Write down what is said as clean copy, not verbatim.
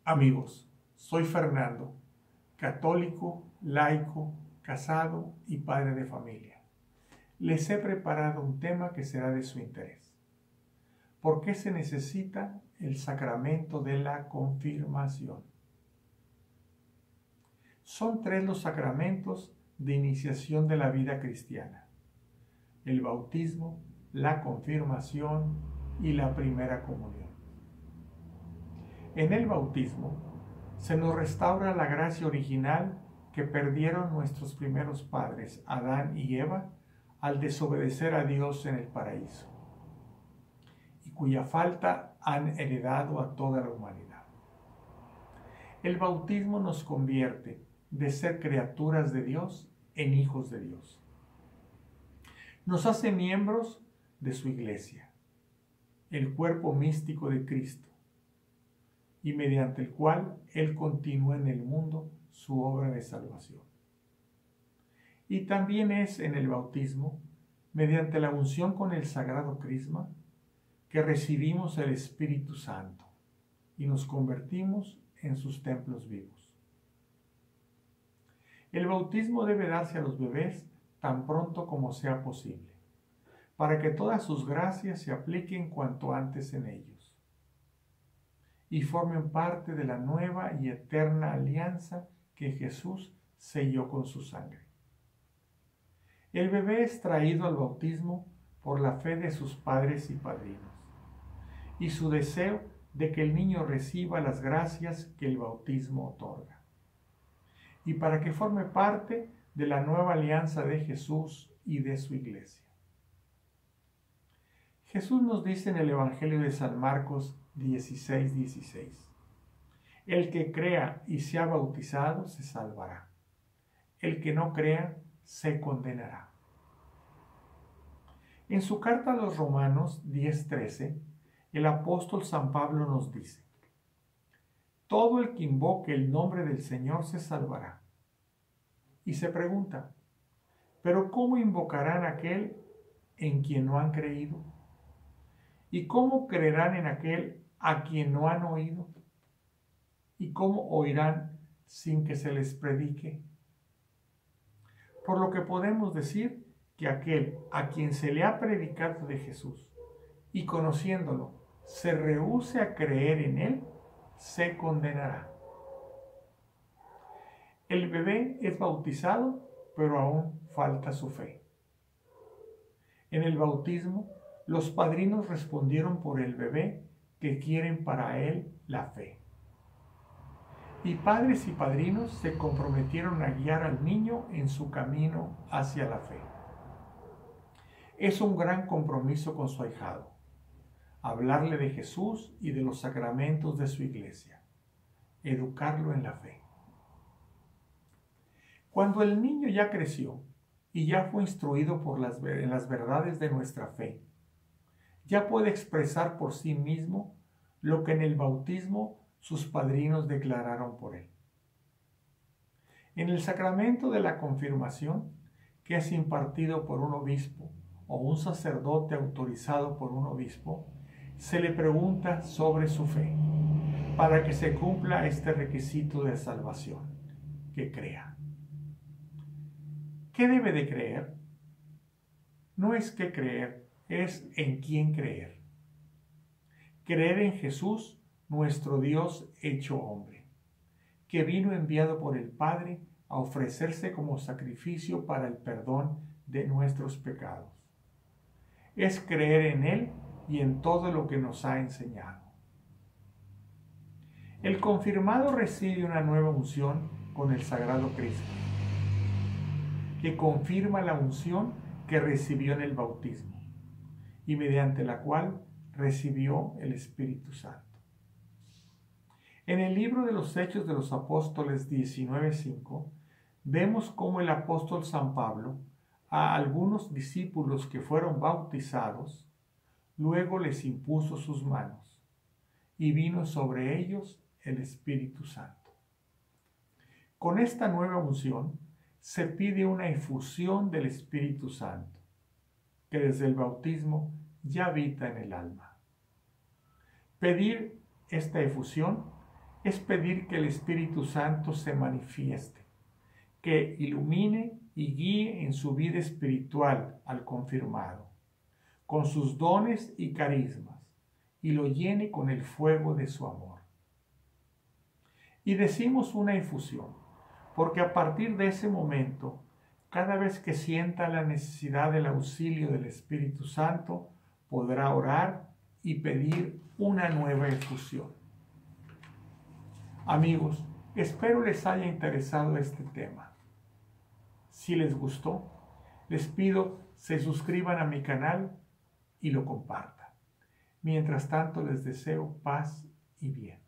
Amigos, soy Fernando, católico, laico, casado y padre de familia. Les he preparado un tema que será de su interés. ¿Por qué se necesita el sacramento de la confirmación? Son tres los sacramentos de iniciación de la vida cristiana: el bautismo, la confirmación y la primera comunión. En el bautismo se nos restaura la gracia original que perdieron nuestros primeros padres, Adán y Eva, al desobedecer a Dios en el paraíso, y cuya falta han heredado a toda la humanidad. El bautismo nos convierte de ser criaturas de Dios en hijos de Dios. Nos hace miembros de su iglesia, el cuerpo místico de Cristo, y mediante el cual Él continúa en el mundo su obra de salvación. Y también es en el bautismo, mediante la unción con el sagrado crisma, que recibimos el Espíritu Santo y nos convertimos en sus templos vivos. El bautismo debe darse a los bebés tan pronto como sea posible, para que todas sus gracias se apliquen cuanto antes en ellos y formen parte de la nueva y eterna alianza que Jesús selló con su sangre. El bebé es traído al bautismo por la fe de sus padres y padrinos y su deseo de que el niño reciba las gracias que el bautismo otorga, y para que forme parte de la nueva alianza de Jesús y de su iglesia. Jesús nos dice en el Evangelio de San Marcos 16:16: el que crea y sea bautizado se salvará, el que no crea se condenará. En su carta a los Romanos 10:13, el apóstol San Pablo nos dice: todo el que invoque el nombre del Señor se salvará. Y se pregunta: ¿pero cómo invocarán a aquel en quien no han creído? ¿Y cómo creerán en aquel a quien no han oído? ¿Y cómo oirán sin que se les predique? Por lo que podemos decir que aquel a quien se le ha predicado de Jesús y conociéndolo se rehúse a creer en él, se condenará. El bebé es bautizado, pero aún falta su fe. En el bautismo, los padrinos respondieron por el bebé que quieren para él la fe. Y padres y padrinos se comprometieron a guiar al niño en su camino hacia la fe. Es un gran compromiso con su ahijado, hablarle de Jesús y de los sacramentos de su iglesia, educarlo en la fe. Cuando el niño ya creció y ya fue instruido en las verdades de nuestra fe, ya puede expresar por sí mismo lo que en el bautismo sus padrinos declararon por él. En el sacramento de la confirmación, que es impartido por un obispo o un sacerdote autorizado por un obispo, se le pregunta sobre su fe, para que se cumpla este requisito de salvación, que crea. ¿Qué debe de creer? No es qué creer, es en quién creer. Creer en Jesús, nuestro Dios hecho hombre, que vino enviado por el Padre a ofrecerse como sacrificio para el perdón de nuestros pecados. Es creer en Él y en todo lo que nos ha enseñado. El confirmado recibe una nueva unción con el Sagrado Crisma, que confirma la unción que recibió en el bautismo y mediante la cual recibió el Espíritu Santo. En el libro de los Hechos de los Apóstoles 19:5 vemos cómo el apóstol San Pablo a algunos discípulos que fueron bautizados luego les impuso sus manos y vino sobre ellos el Espíritu Santo. Con esta nueva unción se pide una efusión del Espíritu Santo, que desde el bautismo ya habita en el alma. Pedir esta efusión es pedir que el Espíritu Santo se manifieste, que ilumine y guíe en su vida espiritual al confirmado, con sus dones y carismas, y lo llene con el fuego de su amor. Y decimos una infusión, porque a partir de ese momento, cada vez que sienta la necesidad del auxilio del Espíritu Santo, podrá orar y pedir una nueva infusión. Amigos, espero les haya interesado este tema. Si les gustó, les pido se suscriban a mi canal y lo compartan. Mientras tanto, les deseo paz y bien.